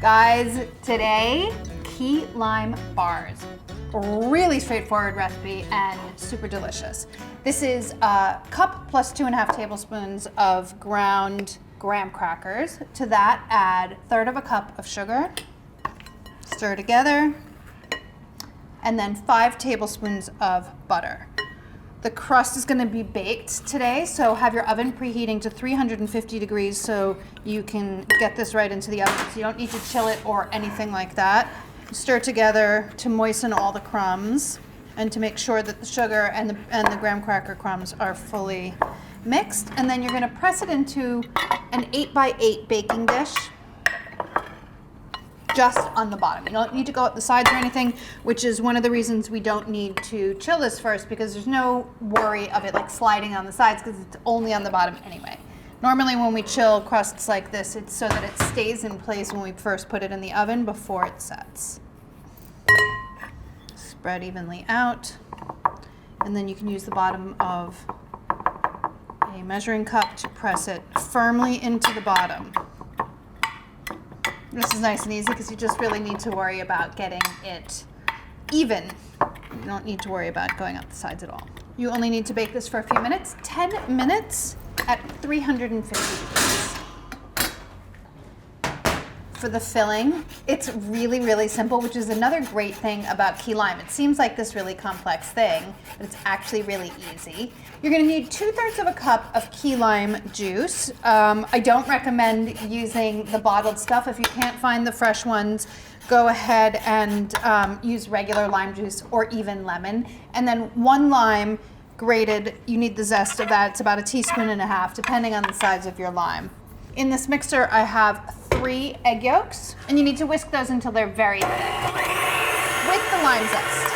Guys, today, key lime bars. Really straightforward recipe and super delicious. This is a cup plus 2.5 tablespoons of ground graham crackers. To that, add 1/3 of a cup of sugar, stir together, and then 5 tablespoons of butter. The crust is gonna be baked today, so have your oven preheating to 350 degrees so you can get this right into the oven. So you don't need to chill it or anything like that. Stir together to moisten all the crumbs and to make sure that the sugar and the graham cracker crumbs are fully mixed. And then you're gonna press it into an 8x8 baking dish, just on the bottom. You don't need to go up the sides or anything, which is one of the reasons we don't need to chill this first, because there's no worry of it like sliding on the sides because it's only on the bottom anyway. Normally when we chill crusts like this, it's so that it stays in place when we first put it in the oven before it sets. Spread evenly out, and then you can use the bottom of a measuring cup to press it firmly into the bottom. This is nice and easy because you just really need to worry about getting it even. You don't need to worry about going up the sides at all. You only need to bake this for a few minutes, 10 minutes at 350 degrees. For the filling, it's really, really simple, which is another great thing about key lime. It seems like this really complex thing, but it's actually really easy. You're gonna need 2/3 of a cup of key lime juice. I don't recommend using the bottled stuff. If you can't find the fresh ones, go ahead and use regular lime juice or even lemon. And then 1 lime grated, you need the zest of that. It's about 1.5 teaspoons, depending on the size of your lime. In this mixer, I have 3 egg yolks, and you need to whisk those until they're very thick with the lime zest.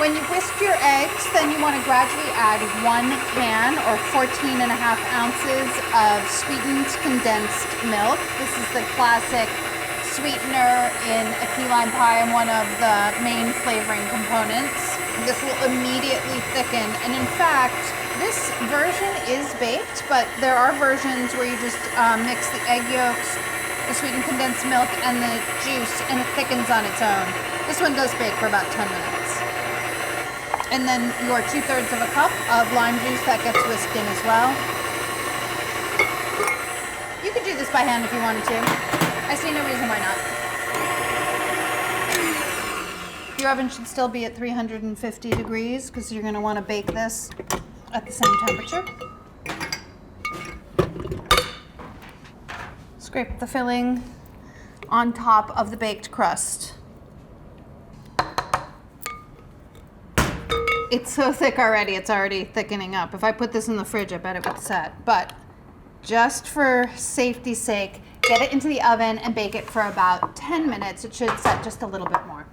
When you've whisked your eggs, then you want to gradually add 1 can or 14.5 ounces of sweetened condensed milk. This is the classic sweetener in a key lime pie and one of the main flavoring components. This will immediately thicken, and in fact, this version is baked, but there are versions where you just mix the egg yolks, the sweetened condensed milk, and the juice, and it thickens on its own. This one does bake for about 10 minutes. And then your 2/3 of a cup of lime juice that gets whisked in as well. You could do this by hand if you wanted to. I see no reason why not. Your oven should still be at 350 degrees because you're going to want to bake this at the same temperature. Scrape the filling on top of the baked crust. It's so thick already, it's already thickening up. If I put this in the fridge, I bet it would set. But just for safety's sake, get it into the oven and bake it for about 10 minutes. It should set just a little bit more.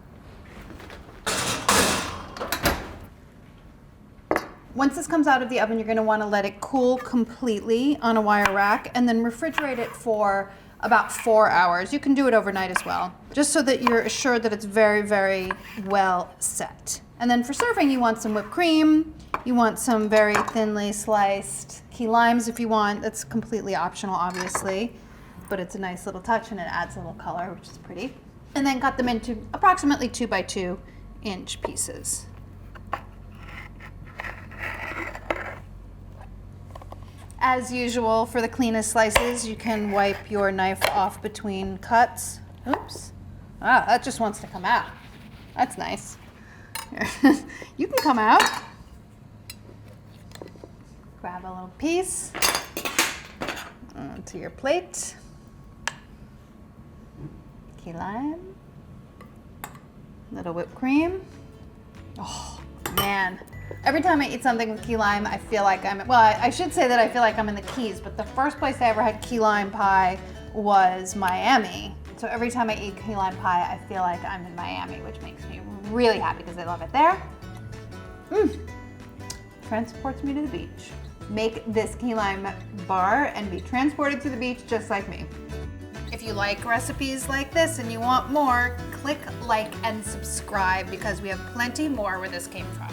Once this comes out of the oven, you're going to want to let it cool completely on a wire rack and then refrigerate it for about 4 hours. You can do it overnight as well, just so that you're assured that it's very, very well set. And then for serving, you want some whipped cream. You want some very thinly sliced key limes if you want. That's completely optional, obviously, but it's a nice little touch and it adds a little color, which is pretty. And then cut them into approximately 2x2 inch pieces. As usual, for the cleanest slices, you can wipe your knife off between cuts. Oops. Ah, that just wants to come out. That's nice. You can come out. Grab a little piece onto your plate. Key lime. Little whipped cream. Oh, man. Every time I eat something with key lime, I feel like I should say that I feel like I'm in the Keys, but the first place I ever had key lime pie was Miami. So every time I eat key lime pie, I feel like I'm in Miami, which makes me really happy because I love it there. Transports me to the beach. Make this key lime bar and be transported to the beach just like me. If you like recipes like this and you want more, click like and subscribe because we have plenty more where this came from.